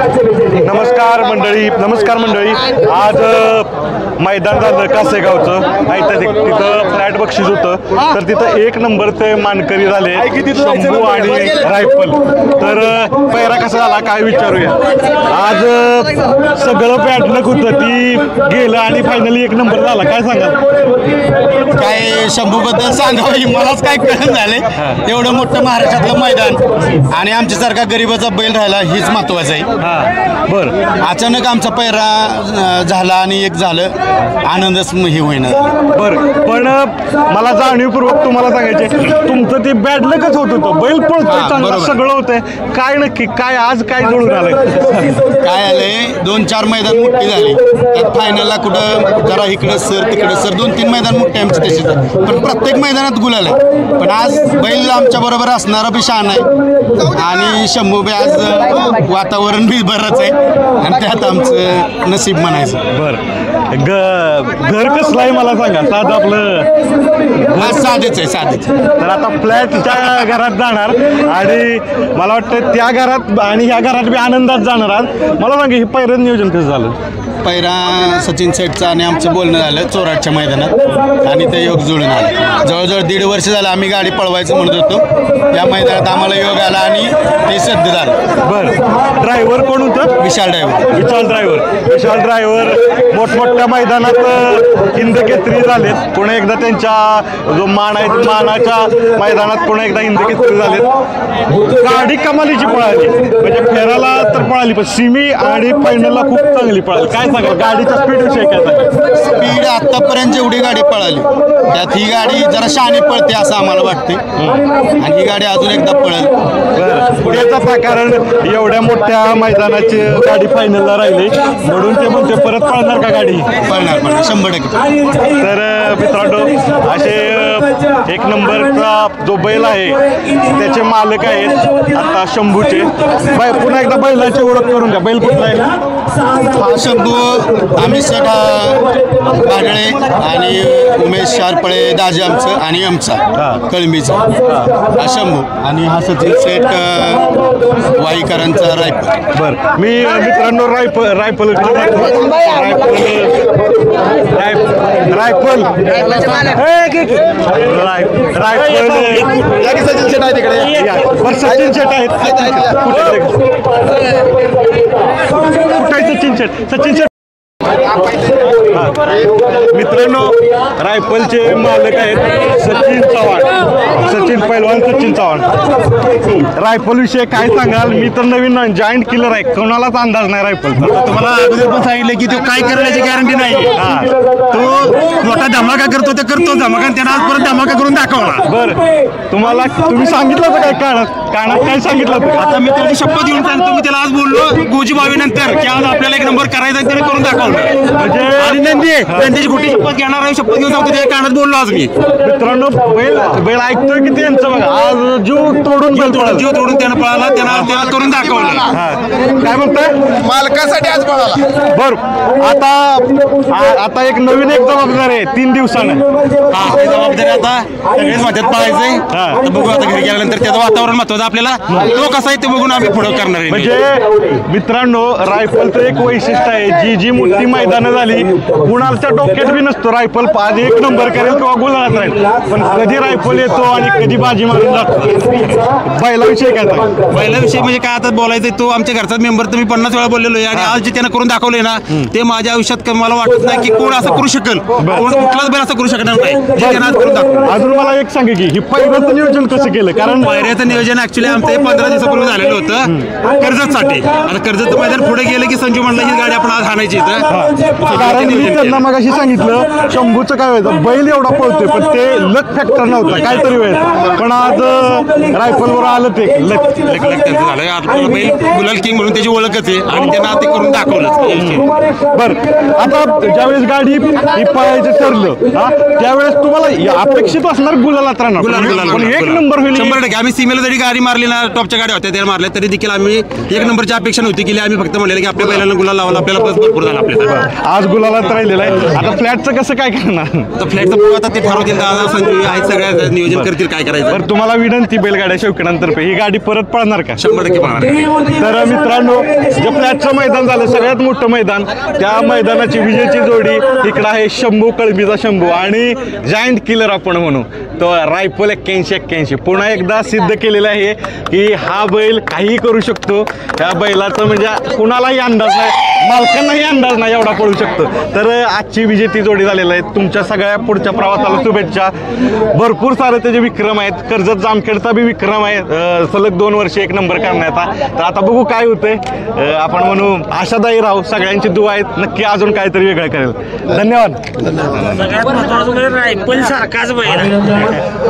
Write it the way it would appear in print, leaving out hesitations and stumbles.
नमस्कार मंडळी, आज मैदान झालं कासेगावचं. नाही तर तिथं फ्लॅट बक्षीस होतं, तर तिथं 1 नंबर ते मानकरी झाले शंभू आणि रायफल. तर पैरा कसा झाला काय विचारूया. आज सगळं बॅड लक होतं, ती गेलं आणि फायनली 1 नंबर झाला. काय सांगाल? काय शंभूबद्दल सांगावं मलाच काय कळण झाले. एवढं मोठं महाराष्ट्रातलं मैदान आणि आमच्यासारखा गरीबाचा बैल राहिला हीच महत्वाचं आहे. बरं, अचानक आमचा पैरा झाला आणि एक झालं, आनंदच हे होईना. बरं, पण मला जाणीवपूर्वक तुम्हाला सांगायचे, तुमचं ते बॅड लकच होत होतं. बैल पळतोय चांगलं, सगळं होतंय. काय नक्की काय आज काय जुळून आलंय? काय आलंय, 2-4 मैदान मोठी झाली, त्यात फायनलला कुठं जरा इकडं सर तिकडं सर 2-3 मैदान मोठे आमचे तसेच, पण प्रत्येक मैदानात गुलाल आहे. पण आज बैल आमच्या बरोबर असणारा बी शान आहे आणि शंभू बी आज वातावरण बी बरंच आहे आणि त्यात आमचं नशीब म्हणायचं. बरं, घर कसलं आहे मला सांगा. साधं आपलं साधेच आहे, साधेच. तर आता फ्लॅटच्या घरात जाणार आणि मला वाटतं त्या घरात आणि ह्या घरात बी आनंदात जाणार. आज मला सांगा, हे पहिलं नियोजन कसं झालं? पैरा सचिन सेठचं आणि आमचं बोलणं झालं चोराटच्या मैदानात आणि ते योग जुळून आलं. जवळजवळ 1.5 वर्ष झालं आम्ही गाडी पळवायचं म्हणत होतो. या मैदानात आम्हाला योग आला आणि ते सिद्ध झालं. बरं, ड्रायव्हर कोण होतं? विशाल विशाल ड्रायव्हर मोठमोठ्या मैदानात हिंदकेसरी झालेत. पुन्हा एकदा त्यांच्या जो मान आहे मानाच्या मैदानात पुन्हा एकदा हिंदकेसरी झालेत. गाडी कमालीची पळाली, म्हणजे फेराला तर पळाली, पण सिमी आणि फायनलला खूप चांगली पळाली. काय सांगा गाडीचा स्पीड विषय काय सांगा? स्पीड आतापर्यंत जेवढी गाडी पळाली त्यात ही गाडी जरा शहाणी पळते असं आम्हाला वाटते आणि ही गाडी अजून एकदा पळेल. पुढेचा प्रकरण एवढ्या मोठ्या मैदानाची गाडी फायनलला राहिली म्हणून ते म्हणते परत पळणार का गाडी? पळणार 100%. तर मित्रांनो, असे 1 नंबरचा जो बैल आहे त्याचे मालक आहेत आता शंभूचे. पुन्हा एकदा बैलाची ओळख करून द्या. बैल कुठला आहे? हा शंभू आम्ही सेठ बागळे आणि उमेश शारपळे दाजी आमचं आणि आमचा कळंबीचा हा शंभू आणि हा सचिन सेठ वाईकरांचा रायफल. बरं, मी मित्रांनो रायफल सचिन शेट आहे तिकडे. बरं, सचिन शेट आहेत. सचिन शेट मित्रांनो, रायफलचे मालक आहेत सचिन चव्हाण. रायफल विषय काय सांगाल? मी तर नवीन जॉईंट किलर आहे, कोणालाच अंदाज नाही रायफलचा. तुम्हाला अगोदर पण सांगितलं की तो काय करण्याची गॅरंटी नाही. तो मोठा धमाका करतो, ते करतो धमाका, त्यानं आजपर्यंत धमाका करून दाखवला. बरं, तुम्ही सांगितलं होतं काय कानात काय सांगितलं होतं? आता मी त्याची शपथ घेऊन सांगतो. मी त्याला आज बोललो गोजी भावीनंतर की आज आपल्याला 1 नंबर करायचा, त्याने करून दाखवलं. म्हणजे आणि नंदीची खोटी शपथ घेणार आहे, शपथ घेऊन सांगतो. त्या कानात बोललो आज मी. मित्रांनो, बैल ऐकतोय की त्यांचं बघा, आज जीव तोडून त्यानं पळाला, त्याला करून दाखवलं. काय म्हणताय? मालकासाठी आज पळाला. बरं, आता एक नवीन जबाबदारी आहे 3 दिवसानं. ते जबाबदारी आता सगळेच माझ्यात पळायचंय. बघू आता घरी गेल्यानंतर त्याचं वातावरण महत्वाचं आपल्याला, तो कसा आहे ते बघून आम्ही पुढे करणार आहे. म्हणजे मित्रांनो, रायफलचं एक वैशिष्ट्य आहे, जी मोठी मैदानं झाली कुणाच्या डोक्यात बी नसतो रायफल आज 1 नंबर करेल किंवा गुलाबात राहील, पण कधी रायफल येतो आणि कधी बाजी मारून जातो. बैलाविषयी काय सांग? बैलाविषयी म्हणजे काय आता बोलायचं, तो आमच्या घरचा मेंबर तर मी 50 वेळा बोललेलो आहे आणि आज जे त्यानं करून दाखवले ना, ते माझ्या आयुष्यात मला वाटत नाही की कोण असं करू शकेल, कुठलाच बैल असं करू शकणार नाही. अजून मला एक सांगा की ही पायऱ्याचं नियोजन कसं केलं? कारण पायऱ्याचं नियोजन ऍक्च्युली आमचं 15 दिवसापूर्वी झालेलं होतं कर्जतसाठी. आता कर्जतचं मैदान पुढे गेलं की संजू म्हणला ही गाडी आपण आज हाणायची इथं. कारण मी त्यांना मगाशी सांगितलं शंभूचं काय व्हायचं, बैल एवढा पळतोय पण ते लक फॅक्टर नव्हता काहीतरी वेळ, पण आज रायफलवर आलं ते लक त्यांचं झालं. आपल्याला बैल गुलाल किंग म्हणून त्याची ओळखच आहे आणि त्यांना ते करून दाखवलं. बरं, आता ज्यावेळेस गाडी ही पळायचं ठरलं त्यावेळेस तुम्हाला अपेक्षित असणार गुलालात राहणार, पण 1 नंबर होईल 100%. आम्ही सीमेला जरी गाडी मारली ना, टॉपच्या गाड्या होत्या त्या मारल्या तरी देखील आम्ही 1 नंबरची अपेक्षा नव्हती केली. आम्ही फक्त म्हणलेलं की आपल्या बैलांना गुलाल लावला, आपल्याला बस भरपूर झाला आपल्याला. आज गुलालात राहिले केलेला आहे. आता फ्लॅटचं कसं काय करणार? तर फ्लॅटचं बघू आता ते ठरवतील, दादा सांगू आहेत सगळ्या नियोजन करतील काय करायचं. बरं, तुम्हाला विनंती बैलगाड्या शौकीनांतर्फे ही गाडी परत पळणार का? 100% पाहणार. तर मित्रांनो, जे फ्लॅटचं मैदान झालं सगळ्यात मोठं मैदान, त्या मैदानाची विजेची जोडी इकडं आहे शंभू कळबीचा शंभू आणि जायंट किलर आपण म्हणू तो रायफल 81-81 पुन्हा एकदा सिद्ध केलेलं आहे की हा बैल काहीही करू शकतो. त्या बैलाचं म्हणजे कुणालाही अंदाज नाही, मालकांनाही अंदाज नाही एवढा पळू शकतो. तर आजची विजेती जोडी झालेली आहे. तुमच्या सगळ्या पुढच्या प्रवासाला शुभेच्छा. भरपूर सारे त्याचे विक्रम आहेत. कर्जत जामखेडचा बी विक्रम आहे सलग 2 वर्ष 1 नंबर करण्याचा. तर आता बघू काय होतंय. आपण म्हणू आशादायी राहू. सगळ्यांची दुआ आहेत, नक्की अजून काहीतरी वेगळं करेल. धन्यवाद. सगळ्यात महत्त्वाचं म्हणजे रायफल सारखाच बैल